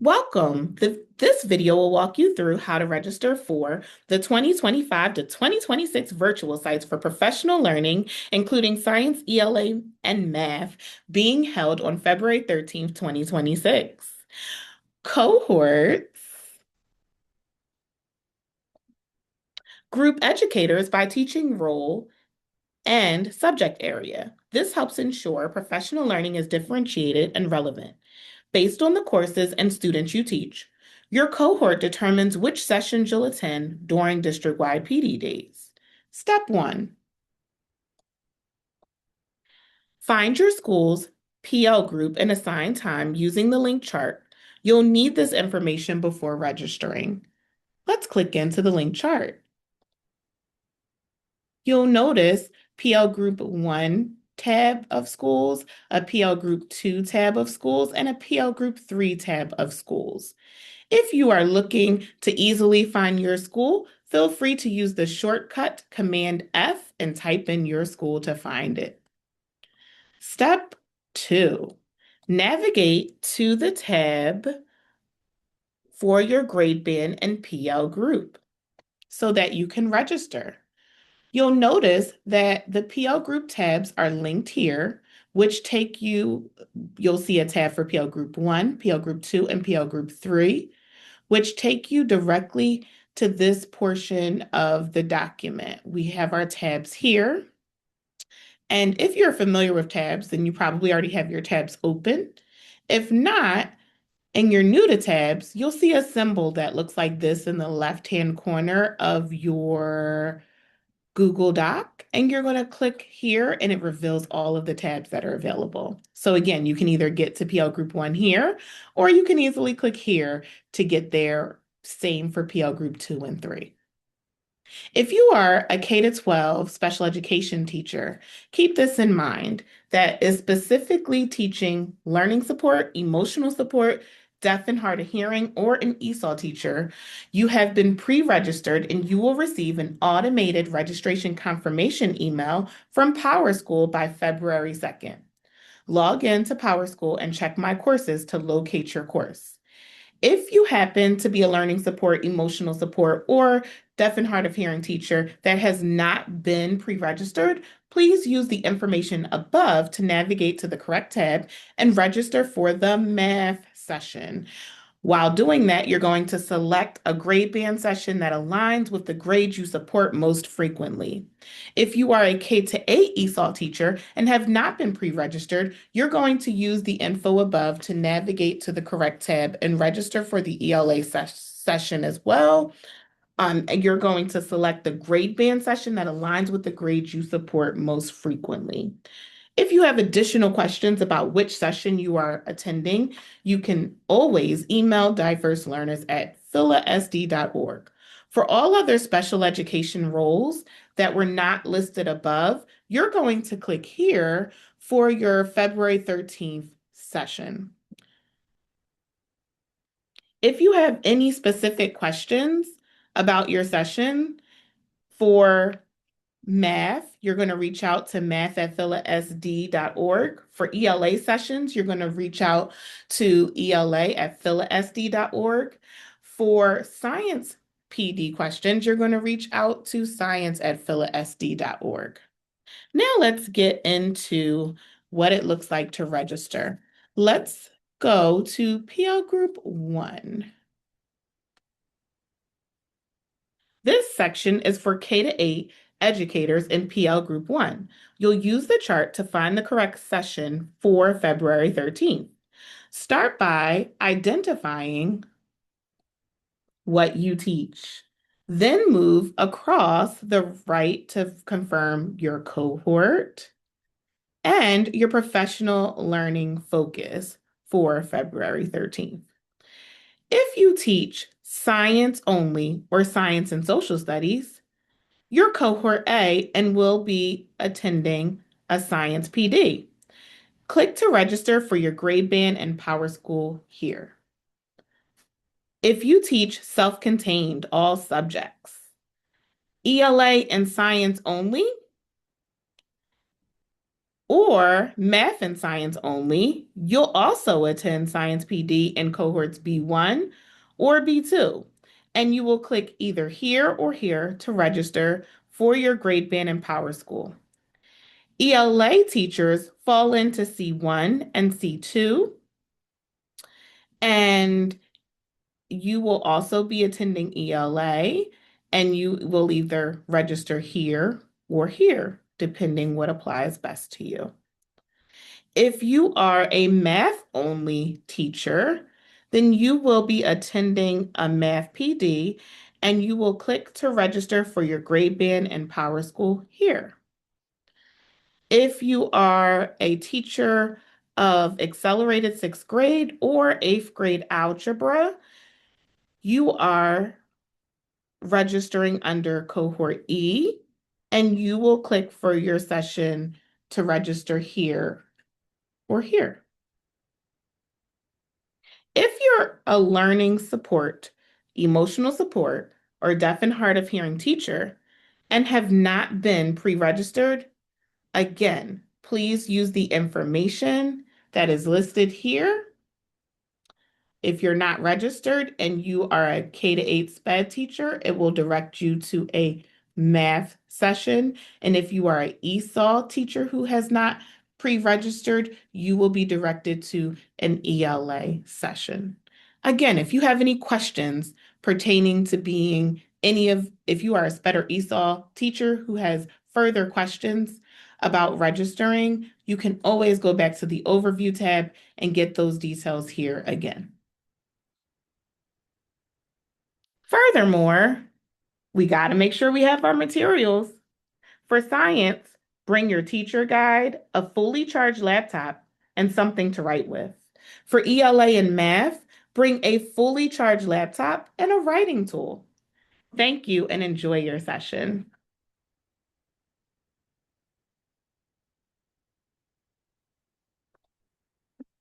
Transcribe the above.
Welcome. This video will walk you through how to register for the 2025 to 2026 virtual sites for professional learning, including science, ELA, and math, being held on February 13th, 2026. Cohorts group educators by teaching role and subject area. This helps ensure professional learning is differentiated and relevant. Based on the courses and students you teach, your cohort determines which sessions you'll attend during district-wide PD days. Step 1. Find your school's PL group and assign time using the link chart. You'll need this information before registering. Let's click into the link chart. You'll notice PL Group 1 tab of schools, a PL Group 2 tab of schools, and a PL Group 3 tab of schools. If you are looking to easily find your school, feel free to use the shortcut Command F and type in your school to find it. Step 2. Navigate to the tab for your grade band and PL group so that you can register. You'll notice that the PL group tabs are linked here, which you'll see a tab for PL Group 1, PL Group 2, and PL Group 3, which take you directly to this portion of the document. We have our tabs here. And if you're familiar with tabs, then you probably already have your tabs open. If not, and you're new to tabs, you'll see a symbol that looks like this in the left-hand corner of your Google Doc, and you're going to click here and it reveals all of the tabs that are available. So again, you can either get to PL Group 1 here, or you can easily click here to get there. Same for PL Group 2 and 3. If you are a K-12 special education teacher, keep this in mind that is specifically teaching learning support, emotional support, deaf and hard of hearing, or an ESOL teacher, you have been pre-registered and you will receive an automated registration confirmation email from PowerSchool by February 2nd. Log in to PowerSchool and check My Courses to locate your course. If you happen to be a learning support, emotional support, or deaf and hard of hearing teacher that has not been pre-registered, please use the information above to navigate to the correct tab and register for the math session. While doing that, you're going to select a grade band session that aligns with the grade you support most frequently. If you are a K-8 ESOL teacher and have not been pre-registered, you're going to use the info above to navigate to the correct tab and register for the ELA session as well. And you're going to select the grade band session that aligns with the grades you support most frequently. If you have additional questions about which session you are attending, you can always email diverselearners@philasd.org. For all other special education roles that were not listed above, you're going to click here for your February 13th session. If you have any specific questions about your session for math, you're going to reach out to math@philasd.org. For ELA sessions, you're going to reach out to ELA@philasd.org. For science PD questions, you're going to reach out to science@philasd.org. Now let's get into what it looks like to register. Let's go to PL Group 1. This section is for K-8 educators in PL Group 1. You'll use the chart to find the correct session for February 13th. Start by identifying what you teach. Then move across the right to confirm your cohort and your professional learning focus for February 13th. If you teach science only or science and social studies, you're cohort A and will be attending a science PD. Click to register for your grade band and PowerSchool here. If you teach self-contained all subjects, ELA and science only, Or math and science only, you'll also attend Science PD in cohorts B1 or B2. And you will click either here or here to register for your grade band and power school. ELA teachers fall into C1 and C2, and you will also be attending ELA, and you will either register here or here, depending what applies best to you. If you are a math only teacher, then you will be attending a math PD and you will click to register for your grade band and power school here. If you are a teacher of accelerated sixth grade or eighth grade algebra, you are registering under cohort E and you will click for your session to register here or here. If you're a learning support, emotional support, or deaf and hard of hearing teacher and have not been pre-registered, again, please use the information that is listed here. If you're not registered and you are a K-8 SPED teacher, it will direct you to a math session. And if you are an ESOL teacher who has not pre-registered, you will be directed to an ELA session. Again, if you have any questions pertaining to if you are a SPED or ESOL teacher who has further questions about registering, you can always go back to the overview tab and get those details here again. Furthermore, we got to make sure we have our materials. For science, bring your teacher guide, a fully charged laptop, and something to write with. For ELA and math, bring a fully charged laptop and a writing tool. Thank you and enjoy your session.